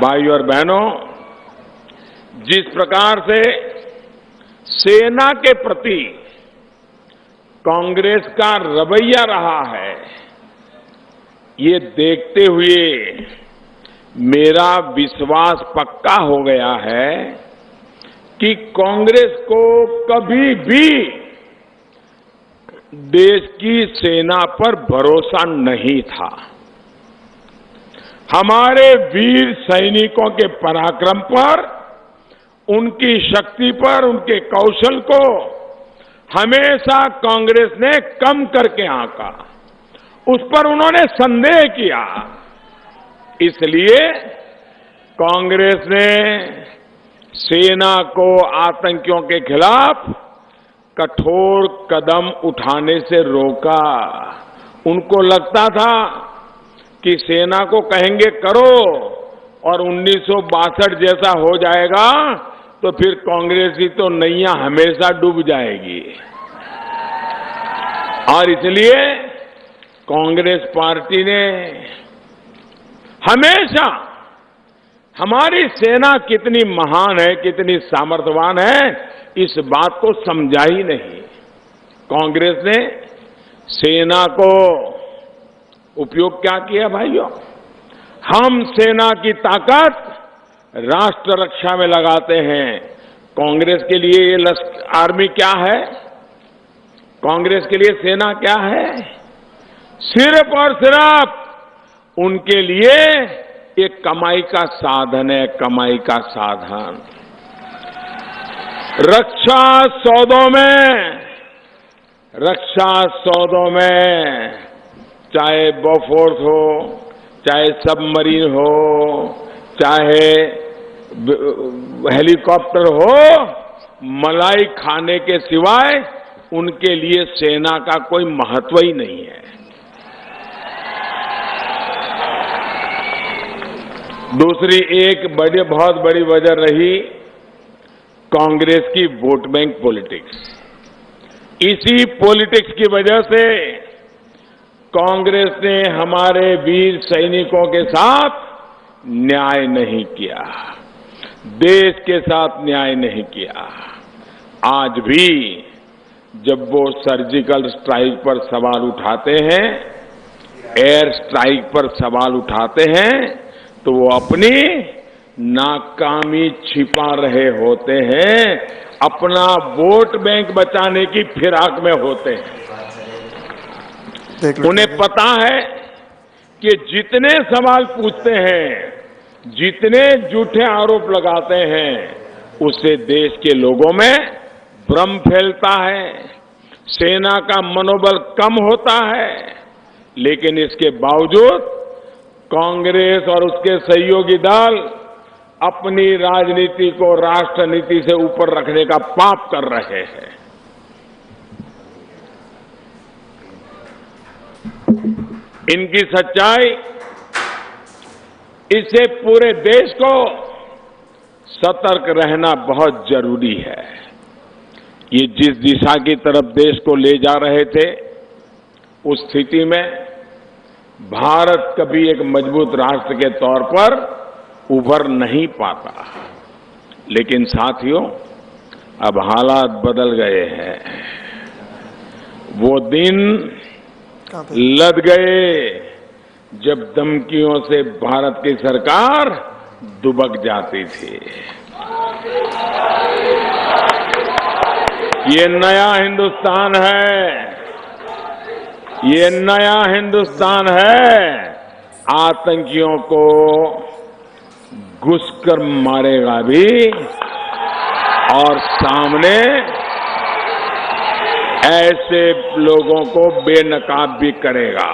भाइयों और बहनों, जिस प्रकार से सेना के प्रति कांग्रेस का रवैया रहा है, ये देखते हुए मेरा विश्वास पक्का हो गया है कि कांग्रेस को कभी भी देश की सेना पर भरोसा नहीं था। हमारे वीर सैनिकों के पराक्रम पर, उनकी शक्ति पर, उनके कौशल को हमेशा कांग्रेस ने कम करके आंका, उस पर उन्होंने संदेह किया। इसलिए कांग्रेस ने सेना को आतंकियों के खिलाफ कठोर कदम उठाने से रोका। उनको लगता था कि सेना को कहेंगे करो और 1962 जैसा हो जाएगा तो फिर कांग्रेस की तो नैया हमेशा डूब जाएगी। और इसलिए कांग्रेस पार्टी ने हमेशा हमारी सेना कितनी महान है, कितनी सामर्थ्यवान है, इस बात को समझा ही नहीं। कांग्रेस ने सेना को उपयोग क्या किया भाइयों? हम सेना की ताकत राष्ट्र रक्षा में लगाते हैं। कांग्रेस के लिए ये आर्मी क्या है? कांग्रेस के लिए सेना क्या है? सिर्फ और सिर्फ उनके लिए एक कमाई का साधन है, कमाई का साधन। रक्षा सौदों में चाहे बोफोर्स हो, चाहे सबमरीन हो, चाहे हेलीकॉप्टर हो, मलाई खाने के सिवाय उनके लिए सेना का कोई महत्व ही नहीं है। दूसरी एक बहुत बड़ी वजह रही कांग्रेस की वोट बैंक पॉलिटिक्स। इसी पॉलिटिक्स की वजह से कांग्रेस ने हमारे वीर सैनिकों के साथ न्याय नहीं किया, देश के साथ न्याय नहीं किया। आज भी जब वो सर्जिकल स्ट्राइक पर सवाल उठाते हैं, एयर स्ट्राइक पर सवाल उठाते हैं, तो वो अपनी नाकामी छिपा रहे होते हैं, अपना वोट बैंक बचाने की फिराक में होते हैं। उन्हें पता है कि जितने सवाल पूछते हैं, जितने झूठे आरोप लगाते हैं, उससे देश के लोगों में भ्रम फैलता है, सेना का मनोबल कम होता है। लेकिन इसके बावजूद कांग्रेस और उसके सहयोगी दल अपनी राजनीति को राष्ट्र नीति से ऊपर रखने का पाप कर रहे हैं। इनकी सच्चाई, इससे पूरे देश को सतर्क रहना बहुत जरूरी है। ये जिस दिशा की तरफ देश को ले जा रहे थे, उस स्थिति में भारत कभी एक मजबूत राष्ट्र के तौर पर उभर नहीं पाता। लेकिन साथियों, अब हालात बदल गए हैं। वो दिन लद गए जब धमकियों से भारत की सरकार दुबक जाती थी। ये नया हिंदुस्तान है, ये नया हिंदुस्तान है। आतंकियों को घुसकर मारेगा भी और सामने ऐसे लोगों को बेनकाब भी करेगा।